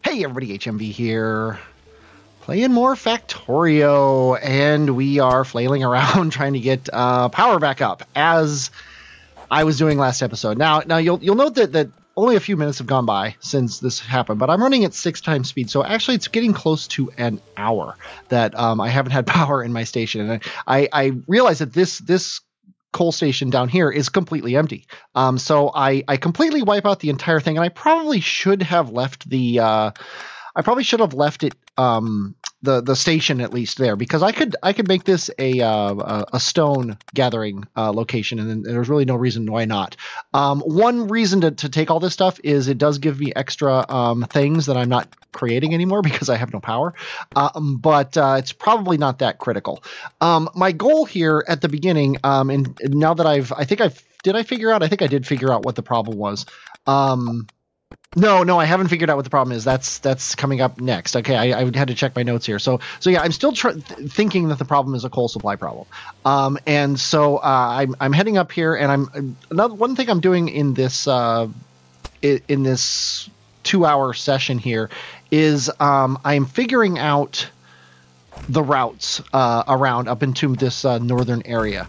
Hey everybody, HMV here, playing more Factorio, and we are flailing around trying to get power back up, as I was doing last episode. Now you'll note that only a few minutes have gone by since this happened, but I'm running at 6 times speed, so actually it's getting close to an hour that I haven't had power in my station, and I realize that this coal station down here is completely empty. So I completely wipe out the entire thing, and I probably should have left the the station at least there, because I could make this a stone gathering location, and there's really no reason why not. One reason to take all this stuff is it does give me extra things that I'm not creating anymore because I have no power, but it's probably not that critical. My goal here at the beginning, and now that I think I did figure out what the problem was. No, I haven't figured out what the problem is. That's coming up next. Okay, I had to check my notes here. So yeah, I'm still thinking that the problem is a coal supply problem. And so I'm heading up here, and one thing I'm doing in this 2-hour session here is I'm figuring out the routes around up into this northern area.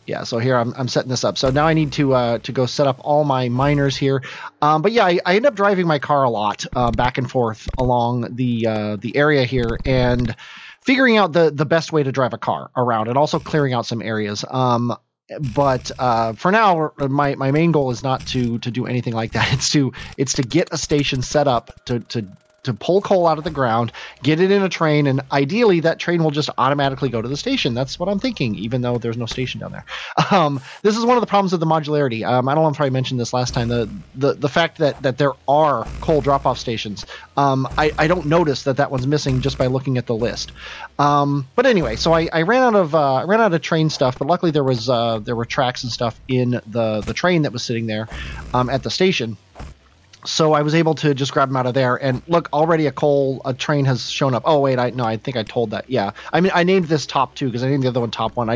Yeah, so here I'm setting this up. So now I need to go set up all my miners here. But yeah, I end up driving my car a lot back and forth along the area here, and figuring out the best way to drive a car around, and also clearing out some areas. But for now, my main goal is not to do anything like that. It's to get a station set up to pull coal out of the ground, get it in a train, and ideally that train will just automatically go to the station. That's what I'm thinking, even though there's no station down there. This is one of the problems of the modularity. I don't know if I mentioned this last time. The fact that there are coal drop-off stations. I don't notice that one's missing just by looking at the list. But anyway, so I ran out of train stuff, but luckily there were tracks and stuff in the train that was sitting there at the station. So I was able to just grab them out of there, and look, already a train has shown up. Oh wait, I think I told that. Yeah, I mean, I named this top 2 because I named the other one top 1.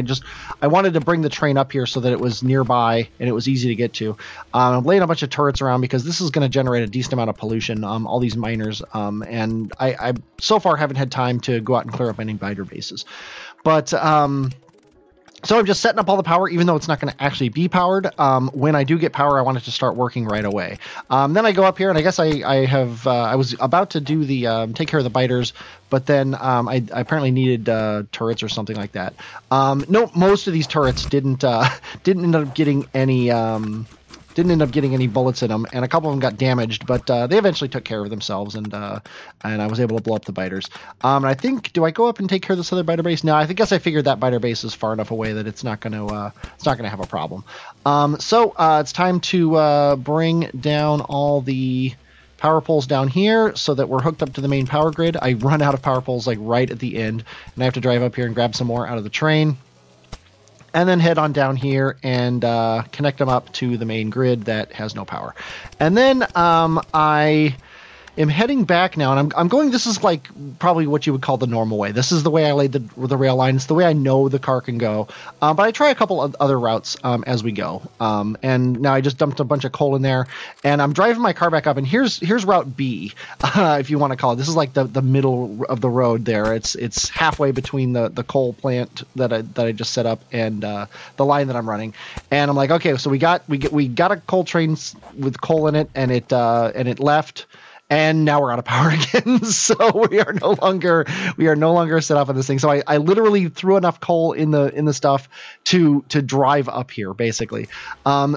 I wanted to bring the train up here so that it was nearby and it was easy to get to. I'm laying a bunch of turrets around because this is going to generate a decent amount of pollution. All these miners, and I so far haven't had time to go out and clear up any biter bases, but so I'm just setting up all the power, even though it's not going to actually be powered. When I do get power, I want it to start working right away. Then I go up here, and I guess I was about to do take care of the biters, but then I apparently needed turrets or something like that. No, most of these turrets didn't end up getting any bullets in them, and a couple of them got damaged, but they eventually took care of themselves, and I was able to blow up the biters. And I think, do I go up and take care of this other biter base? No, I guess I figured that biter base is far enough away that it's not going to have a problem. So it's time to bring down all the power poles down here so that we're hooked up to the main power grid. I run out of power poles like right at the end, and I have to drive up here and grab some more out of the train, and then head on down here and connect them up to the main grid that has no power. And then I am heading back now, and I'm going, this is like probably what you would call the normal way. This is the way I laid the rail line. It's the way I know the car can go. But I try a couple of other routes as we go. And now I just dumped a bunch of coal in there, and I'm driving my car back up, and here's Route B, if you want to call it. This is like the middle of the road there. It's halfway between the coal plant that I just set up and the line that I'm running. And I'm like, okay, so we got a coal train with coal in it, and it left. And now we're out of power again, so we are no longer set up on this thing. So I literally threw enough coal in the stuff to drive up here, basically.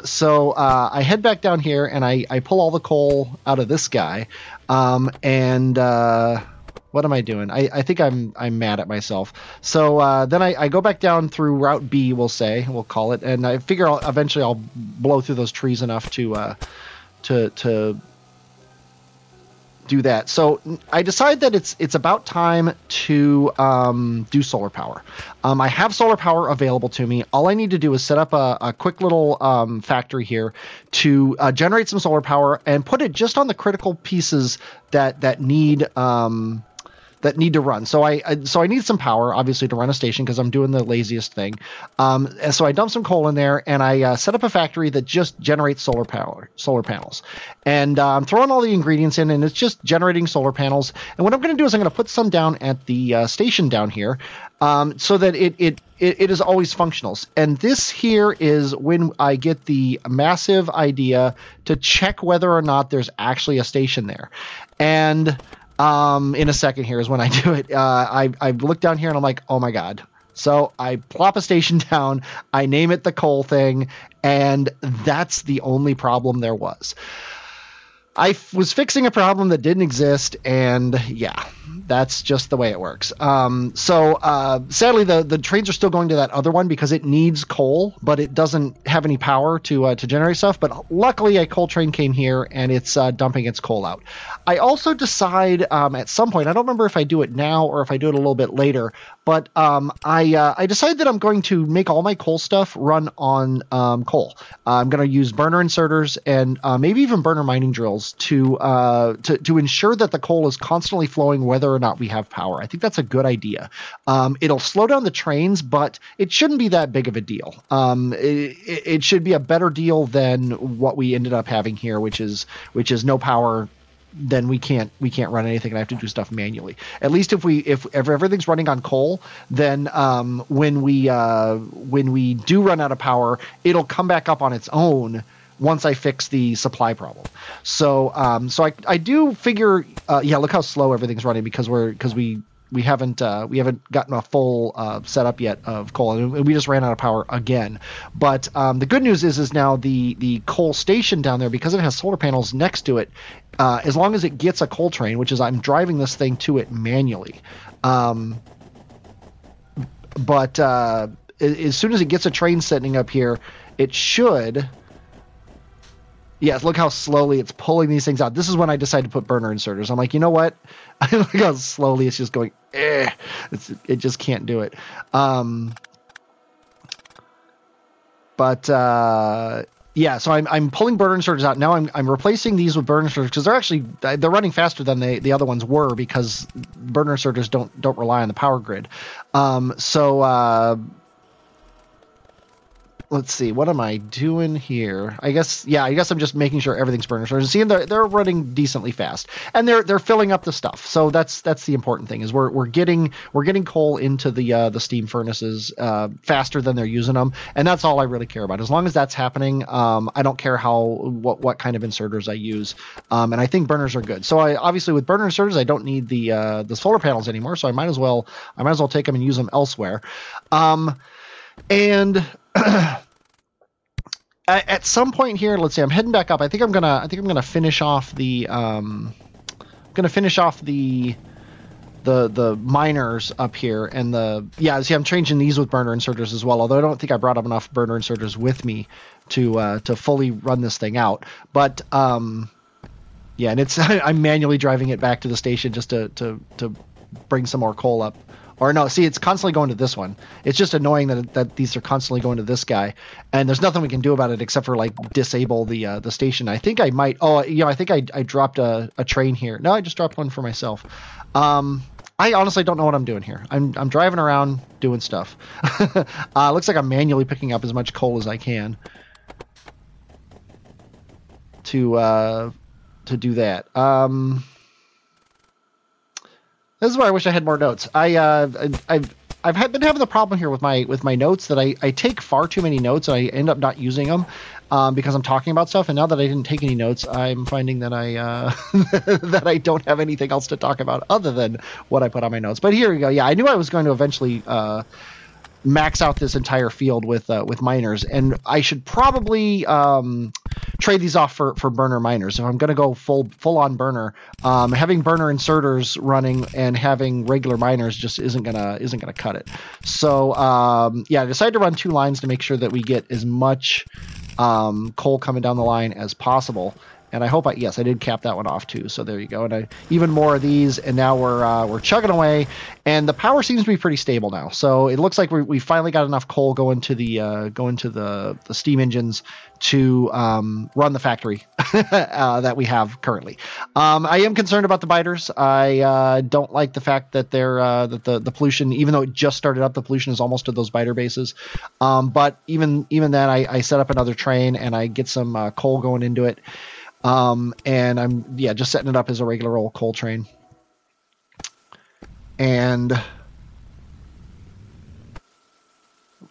So I head back down here, and I pull all the coal out of this guy. And what am I doing? I think I'm mad at myself. So then I go back down through Route B, we'll call it, and I figure eventually I'll blow through those trees enough to do that. So I decide that it's about time to do solar power. I have solar power available to me. All I need to do is set up a quick little factory here to generate some solar power and put it just on the critical pieces that need that need to run. So I need some power, obviously, to run a station because I'm doing the laziest thing. And so I dump some coal in there, and I set up a factory that just generates solar panels. And I'm throwing all the ingredients in, and it's just generating solar panels. And what I'm going to do is I'm going to put some down at the station down here, so that it is always functional. And this here is when I get the massive idea to check whether or not there's actually a station there. And in a second here is when I do it. I look down here and I'm like, oh my God. So I plop a station down, I name it the coal thing, and that's the only problem there was. I was fixing a problem that didn't exist, and yeah, that's just the way it works. So sadly, the trains are still going to that other one because it needs coal, but it doesn't have any power to generate stuff. But luckily, a coal train came here, and it's dumping its coal out. I also decide at some point, I don't remember if I do it now or if I do it a little bit later, but I decide that I'm going to make all my coal stuff run on coal. I'm going to use burner inserters and maybe even burner mining drills to ensure that the coal is constantly flowing whether or not we have power. I think that's a good idea. It'll slow down the trains, but it shouldn't be that big of a deal. It should be a better deal than what we ended up having here, which is no power. Then we can't run anything, and I have to do stuff manually. At least if everything's running on coal, then when we do run out of power, it'll come back up on its own once I fix the supply problem. So I do figure, look how slow everything's running because we haven't gotten a full setup yet of coal, and we just ran out of power again. But the good news is now the coal station down there, because it has solar panels next to it, as long as it gets a coal train, which is I'm driving this thing to it manually. But as soon as it gets a train setting up here, it should. Yes, look how slowly it's pulling these things out. This is when I decide to put burner inserters. I'm like, you know what? Look how slowly it's just going. It just can't do it. So I'm pulling burner inserters out now. I'm replacing these with burner inserters because they're running faster than the other ones were because burner inserters don't rely on the power grid. Let's see, what am I doing here? I guess I'm just making sure everything's burner inserters. See, they're running decently fast, and they're filling up the stuff. So that's the important thing is we're getting coal into the steam furnaces faster than they're using them, and that's all I really care about. As long as that's happening, I don't care what kind of inserters I use, and I think burners are good. So I obviously with burner inserters I don't need the solar panels anymore, so I might as well take them and use them elsewhere, and. At some point here, let's see. I'm heading back up. I think I'm gonna finish off the the miners up here and see I'm changing these with burner inserters as well. Although I don't think I brought up enough burner inserters with me to fully run this thing out. But and it's I'm manually driving it back to the station just to bring some more coal up. Or no, see, it's constantly going to this one. It's just annoying that these are constantly going to this guy, and there's nothing we can do about it except for like disable the station. I think I might. I think I dropped a train here. No, I just dropped one for myself. I honestly don't know what I'm doing here. I'm driving around doing stuff. Looks like I'm manually picking up as much coal as I can to do that. This is where I wish I had more notes. I've been having the problem here with my notes that I take far too many notes and I end up not using them because I'm talking about stuff. And now that I didn't take any notes, I'm finding that that I don't have anything else to talk about other than what I put on my notes. But here we go. Yeah, I knew I was going to eventually max out this entire field with miners, and I should probably trade these off for burner miners. If I'm going to go full on burner, having burner inserters running and having regular miners just isn't gonna cut it. So I decided to run two lines to make sure that we get as much coal coming down the line as possible. And I hope yes, I did cap that one off too. So there you go. And even more of these, and now we're chugging away, and the power seems to be pretty stable now. So it looks like we finally got enough coal going to the steam engines to run the factory that we have currently. I am concerned about the biters. I don't like the fact that they're that the pollution, even though it just started up, the pollution is almost to those biter bases. But even then, I set up another train and I get some coal going into it. And I'm just setting it up as a regular old coal train. And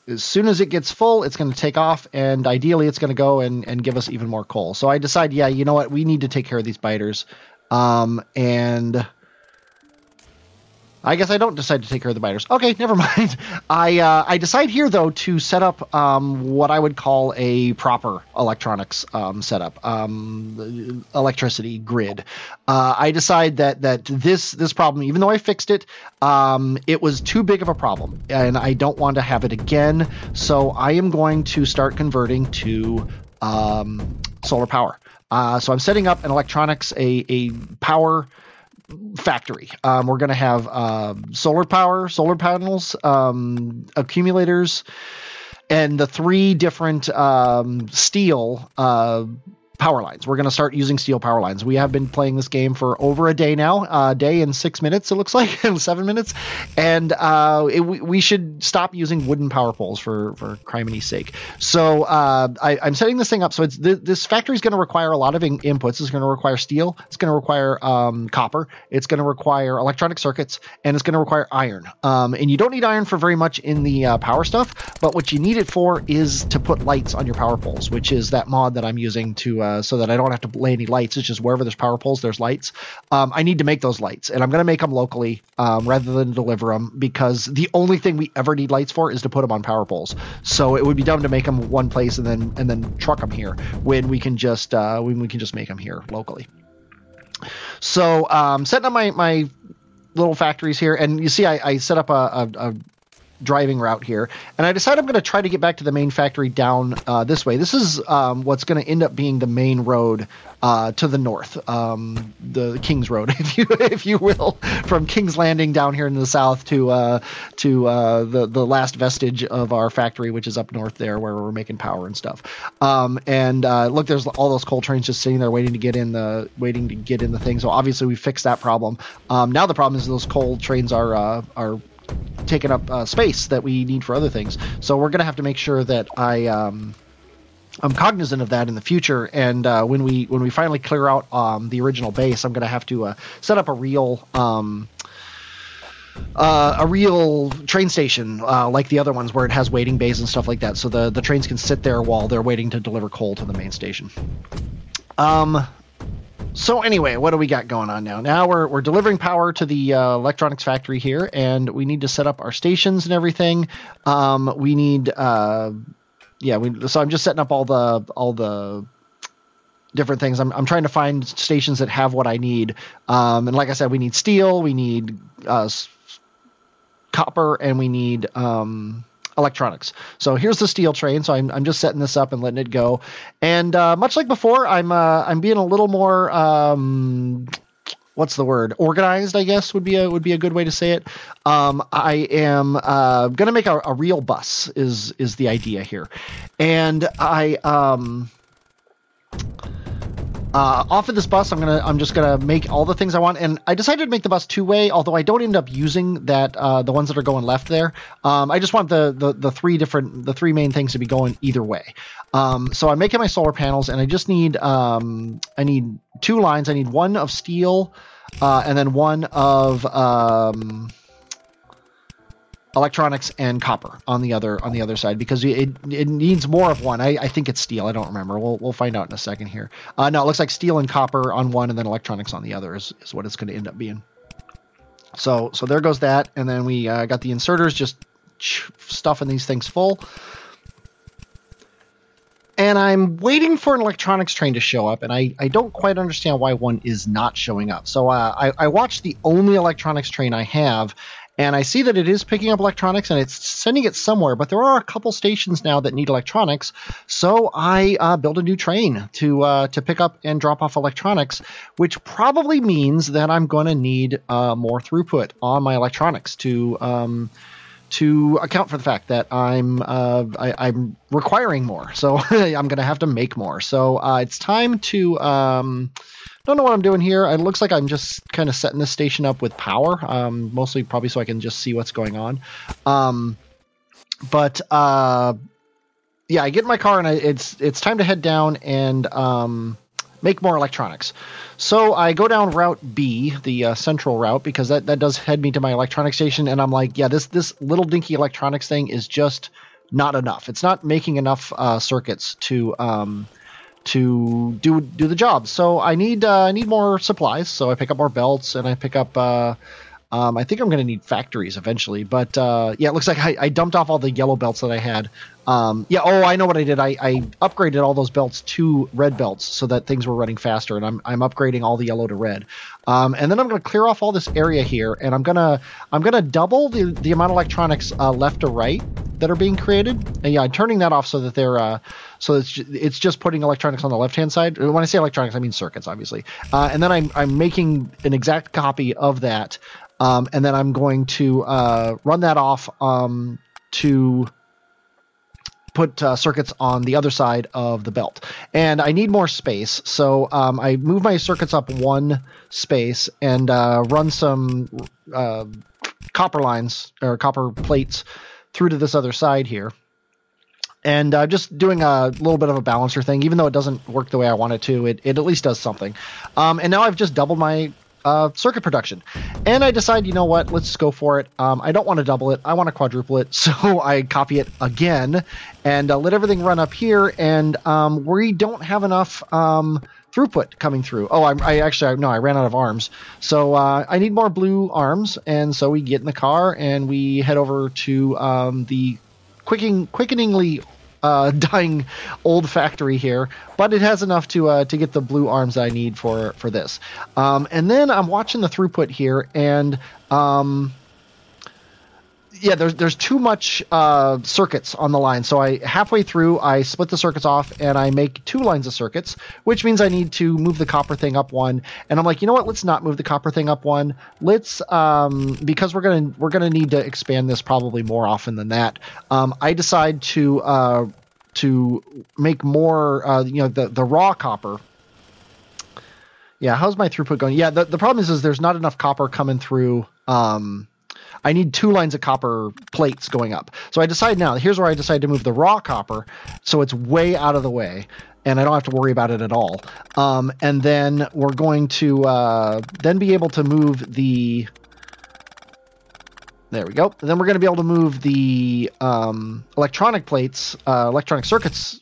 as soon as it gets full, it's going to take off, and ideally it's going to go and give us even more coal. So I decide, you know what, we need to take care of these biters. And I guess I don't decide to take care of the biters. Okay, never mind. I decide here, though, to set up what I would call a proper electronics setup, electricity grid. I decide that this problem, even though I fixed it, it was too big of a problem, and I don't want to have it again. So I am going to start converting to solar power. So I'm setting up an electronics, a power factory. We're going to have solar power, solar panels, accumulators, and the 3 different steel power lines. We're going to start using steel power lines. We have been playing this game for over a day now, a day and 6 minutes, it looks like, 7 minutes. And we should stop using wooden power poles for crimony's sake. So I'm setting this thing up. So this factory is going to require a lot of inputs. It's going to require steel. It's going to require copper. It's going to require electronic circuits, and it's going to require iron. And you don't need iron for very much in the power stuff, but what you need it for is to put lights on your power poles, which is that mod that I'm using to so that I don't have to lay any lights. It's just wherever there's power poles, there's lights. I need to make those lights, and I'm going to make them locally rather than deliver them, because the only thing we ever need lights for is to put them on power poles. So it would be dumb to make them one place and then truck them here when we can just make them here locally. So setting up my little factories here, and you see I set up a driving route here, and I decided I'm going to try to get back to the main factory down this way. This is what's going to end up being the main road to the north, the King's Road, if you will, from King's Landing down here in the south to the last vestige of our factory, which is up north there, where we're making power and stuff. Look, there's all those coal trains just sitting there waiting to get in the thing. So obviously we fixed that problem. Now the problem is those coal trains are taking up space that we need for other things. So we're going to have to make sure that I'm cognizant of that in the future. And when we finally clear out the original base, I'm going to have to set up a real train station like the other ones, where it has waiting bays and stuff like that, so the trains can sit there while they're waiting to deliver coal to the main station. So anyway, what do we got going on now? Now we're delivering power to the electronics factory here, and we need to set up our stations and everything. We need, so I'm just setting up all the different things. I'm trying to find stations that have what I need. And like I said, we need steel, we need copper, and we need electronics. So here's the steel train. So I'm just setting this up and letting it go. And much like before, I'm being a little more what's the word? Organized, I guess would be a good way to say it. I am gonna make a real bus is the idea here, and off of this bus, I'm just gonna make all the things I want, and I decided to make the bus 2-way, although I don't end up using that the ones that are going left there. I just want the three main things to be going either way. So I'm making my solar panels, and I just need I need 2 lines. I need one of steel, and then one of electronics and copper on the other side, because it needs more of one. I think it's steel. I don't remember. We'll find out in a second here. No, it looks like steel and copper on one, and then electronics on the other is what it's going to end up being. So there goes that, and then we got the inserters just stuffing these things full. And I'm waiting for an electronics train to show up, and I don't quite understand why one is not showing up. So I watched the only electronics train I have, and I see that it is picking up electronics and it's sending it somewhere, but there are a couple stations now that need electronics, so I built a new train to pick up and drop off electronics, which probably means that I'm going to need more throughput on my electronics to account for the fact that I'm requiring more. So I'm going to have to make more. So it's time to don't know what I'm doing here. It looks like I'm just kind of setting this station up with power, mostly probably so I can just see what's going on. Yeah, I get in my car and it's time to head down and make more electronics. So I go down Route B, the central route, because that does head me to my electronic station, and I'm like, yeah, this little dinky electronics thing is just not enough. It's not making enough circuits to do the job. So I need more supplies. So I pick up more belts, and I pick up I think I'm going to need factories eventually, but yeah, it looks like I dumped off all the yellow belts that I had. Yeah, I know what I did. I upgraded all those belts to red belts so that things were running faster, and I'm upgrading all the yellow to red. And then I'm going to clear off all this area here, and I'm gonna double the amount of electronics left to right that are being created. And yeah, I'm turning that off so that they're so it's just putting electronics on the left hand side. When I say electronics, I mean circuits, obviously. And then I'm making an exact copy of that. And then I'm going to run that off to put circuits on the other side of the belt. And I need more space, so I move my circuits up one space and run some copper lines or copper plates through to this other side here. And just doing a little bit of a balancer thing, even though it doesn't work the way I want it to, it at least does something. And now I've just doubled my circuit production, and I decide, you know what, let's go for it. I don't want to double it, I want to quadruple it, so I copy it again and let everything run up here, and we don't have enough throughput coming through. I ran out of arms, so I need more blue arms, and so we get in the car and we head over to the quickeningly dying old factory here, but it has enough to get the blue arms that I need for this. And then I'm watching the throughput here, and yeah, there's too much circuits on the line. So halfway through, I split the circuits off and I make 2 lines of circuits, which means I need to move the copper thing up one. And I'm like, you know what? Let's not move the copper thing up one. Let's because we're gonna need to expand this probably more often than that. I decide to make more the raw copper. Yeah, how's my throughput going? Yeah, the problem is there's not enough copper coming through. I need 2 lines of copper plates going up. So I decide now, here's where I decide to move the raw copper so it's way out of the way and I don't have to worry about it at all. And then we're going to then be able to move the... There we go. And then we're going to be able to move the electronic plates, electronic circuits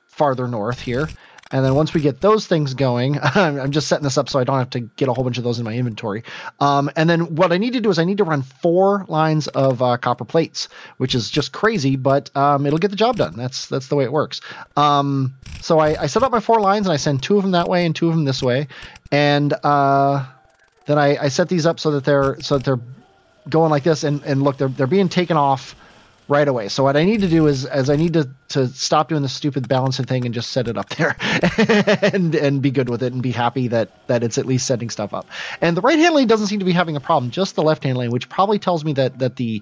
farther north here. And then once we get those things going, I'm just setting this up so I don't have to get a whole bunch of those in my inventory. And then what I need to do is I need to run 4 lines of copper plates, which is just crazy, but it'll get the job done. That's the way it works. So I set up my 4 lines and I send 2 of them that way and 2 of them this way. And then I set these up so that they're going like this. And look, they're being taken off right away. So what I need to do is I need to stop doing the stupid balancing thing and just set it up there and be good with it and be happy that it's at least setting stuff up. And the right hand lane doesn't seem to be having a problem, just the left hand lane, which probably tells me that the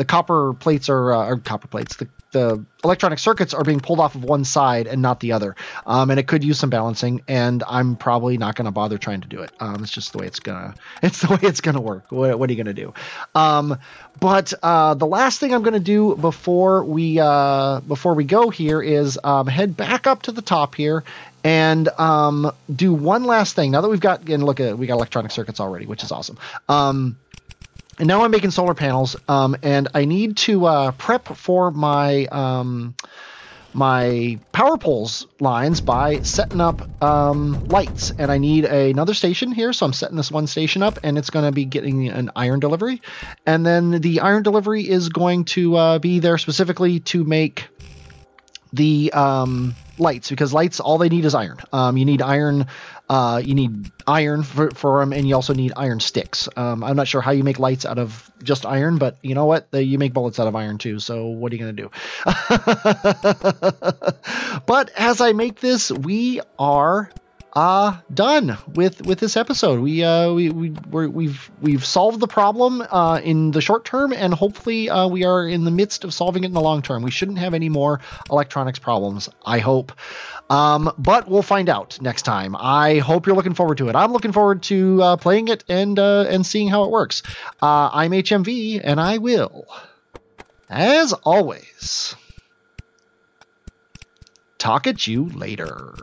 copper plates are copper plates. The electronic circuits are being pulled off of one side and not the other. And it could use some balancing, and I'm probably not going to bother trying to do it. It's just the way it's gonna work. What are you going to do? But the last thing I'm going to do before we go here is head back up to the top here and do one last thing. Now that we got electronic circuits already, which is awesome. And now I'm making solar panels, and I need to prep for my my power poles lines by setting up lights. And I need another station here, so I'm setting this one station up, and it's going to be getting an iron delivery. And then the iron delivery is going to be there specifically to make the lights, because lights, all they need is iron. You need iron You need iron for them, and you also need iron sticks. I'm not sure how you make lights out of just iron, but you know what? You make bullets out of iron too, so what are you going to do? But as I make this, we are done with this episode. We've solved the problem in the short term, and hopefully we are in the midst of solving it in the long term. We shouldn't have any more electronics problems, I hope. But we'll find out next time. I hope you're looking forward to it. I'm looking forward to playing it and seeing how it works. I'm HMV, and I will, as always, talk at you later.